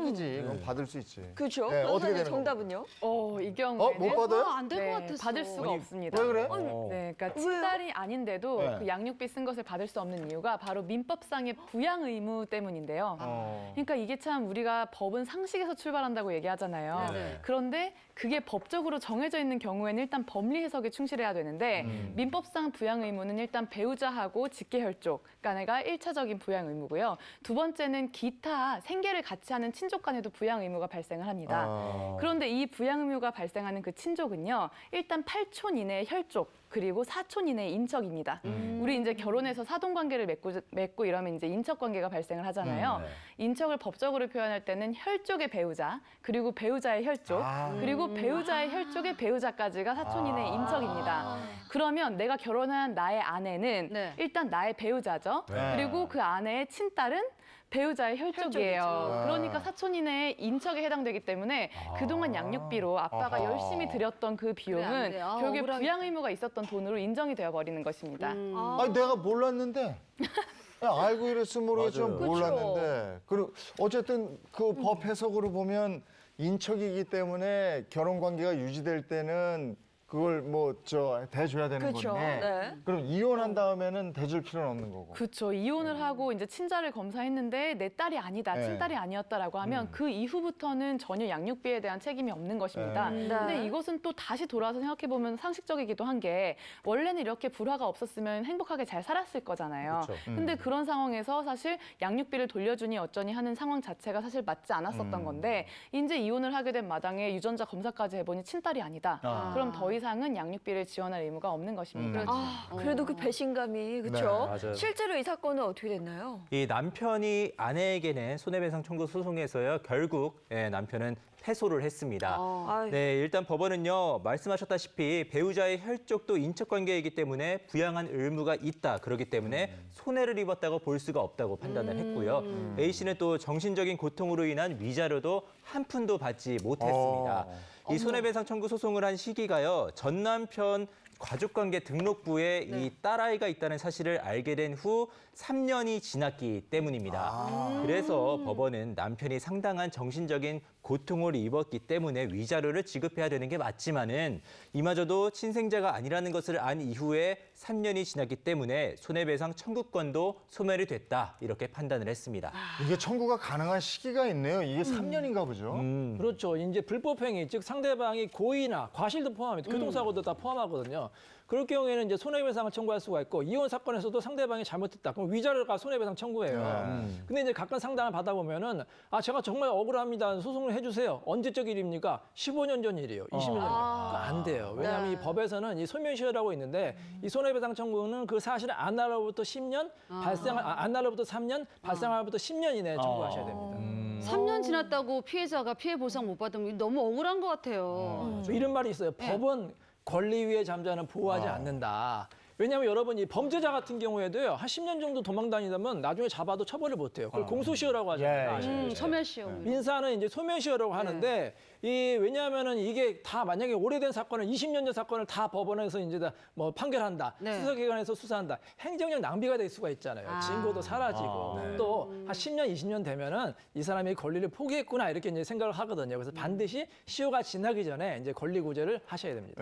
사기지. 그럼 받을 수 있지. 그렇죠. 네, 어떻게 되는 정답은요? 이 경우에는 못 받아요? 안 될 것 같았어. 받을 수가 없습니다. 왜 그래? 네, 그러니까 친딸이 아닌데도 네. 그 양육비 쓴 것을 받을 수 없는 이유가 바로 민법상의 부양 의무 때문인데요. 그러니까 이게 참 우리가 법은 상식에서 출발한다고 얘기하잖아요. 네. 그런데 그게 법적으로 정해져 있는 경우에는 일단 법리 해석에 충실해야 되는데 민법상 부양 의무는 일단 배우자하고 직계혈족, 그러니까 1차적인 부양 의무고요. 두 번째는 기타 생계를 같이 하는 친족 간에도 부양 의무가 발생을 합니다. 그런데 이 부양 의무가 발생하는 그 친족은요. 일단 8촌 이내의 혈족, 그리고 4촌 이내의 인척입니다. 우리 이제 결혼해서 사돈 관계를 맺고 이러면 이제 인척 관계가 발생을 하잖아요. 인척을 법적으로 표현할 때는 혈족의 배우자, 그리고 배우자의 혈족, 그리고 배우자의 혈족의 배우자까지가 4촌 이내의 인척입니다. 그러면 내가 결혼한 나의 아내는 네. 일단 나의 배우자죠. 그리고 그 아내의 친딸은 배우자의 혈족이에요. 그러니까 사촌 이내의 인척에 해당되기 때문에 그동안 양육비로 아빠가 열심히 들였던 그 안 비용은 돼. 결국에 억울하게. 부양 의무가 있었던 돈으로 인정이 되어버리는 것입니다. 아니 내가 몰랐는데. 알고 이랬으면 모르겠지 맞아요. 몰랐는데. 그리고 어쨌든 그 법 해석으로 보면 인척이기 때문에 결혼 관계가 유지될 때는 그걸 대줘야 되는 그쵸. 건데. 네. 그럼 이혼한 다음에는 대줄 필요는 없는 거고. 그렇죠. 이혼을 하고 이제 친자를 검사했는데 내 딸이 아니다, 네. 친딸이 아니었다라고 하면 그 이후부터는 전혀 양육비에 대한 책임이 없는 것입니다. 네. 근데 이것은 또 다시 돌아서 생각해 보면 상식적이기도 한 게 원래는 이렇게 불화가 없었으면 행복하게 잘 살았을 거잖아요. 그쵸. 근데 그런 상황에서 사실 양육비를 돌려주니 어쩌니 하는 상황 자체가 사실 맞지 않았었던 건데 이제 이혼을 하게 된 마당에 유전자 검사까지 해보니 친딸이 아니다. 그럼 더 이상은 양육비를 지원할 의무가 없는 것입니다. 그래도 그 배신감이 그렇죠. 네, 맞아요. 실제로 이 사건은 어떻게 됐나요? 이 남편이 아내에게 낸 손해배상 청구 소송에서요. 결국 남편은 패소를 했습니다. 아유. 네, 일단 법원은요. 말씀하셨다시피 배우자의 혈족도 인척관계이기 때문에 부양한 의무가 있다. 그렇기 때문에 손해를 입었다고 볼 수가 없다고 판단을 했고요. A 씨는 또 정신적인 고통으로 인한 위자료도 한 푼도 받지 못했습니다. 이 손해배상 청구 소송을 한 시기가요. 전 남편 가족관계 등록부에 이 딸아이가 있다는 사실을 알게 된 후 3년이 지났기 때문입니다. 그래서 법원은 남편이 상당한 정신적인 고통을 입었기 때문에 위자료를 지급해야 되는 게 맞지만은 이마저도 친생자가 아니라는 것을 안 이후에 3년이 지났기 때문에 손해배상 청구권도 소멸이 됐다 이렇게 판단을 했습니다. 이게 청구가 가능한 시기가 있네요. 이게 3년인가 보죠. 그렇죠. 이제 불법행위, 즉 상대방이 고의나 과실도 포함합니다. 교통사고도 다 포함하거든요. 그럴 경우에는 이제 손해배상을 청구할 수가 있고 이혼 사건에서도 상대방이 잘못했다. 그럼 위자료가 손해배상 청구예요. 근데 이제 가끔 상담을 받아보면은 제가 정말 억울합니다. 소송을 해주세요. 언제적 일입니까? 15년 전 일이에요. 20년 전 일. 그거 안 돼요. 왜냐하면 이 법에서는 이 소멸시효라고 있는데 이 손해배상 청구는 그 사실을 안 날로부터 10년, 안 날로부터 3년, 발생할부터 10년 이내에 청구하셔야 됩니다. 3년 지났다고 피해자가 피해 보상 못 받으면 너무 억울한 것 같아요. 이런 말이 있어요. 법은 권리 위에 잠자는 보호하지 않는다. 왜냐하면 여러분 이 범죄자 같은 경우에도요 한 10년 정도 도망 다니다면 나중에 잡아도 처벌을 못해요. 그걸 공소시효라고 하잖아요. 소멸시효. 민사는 이제 소멸시효라고 하는데 왜냐하면은 이게 다 만약에 오래된 사건을 20년 전 사건을 다 법원에서 이제 다 뭐 판결한다, 네. 수사기관에서 수사한다, 행정력 낭비가 될 수가 있잖아요. 증거도 사라지고 또 한 10년, 20년 되면은 이 사람이 권리를 포기했구나 이렇게 이제 생각을 하거든요. 그래서 반드시 시효가 지나기 전에 이제 권리 구제를 하셔야 됩니다.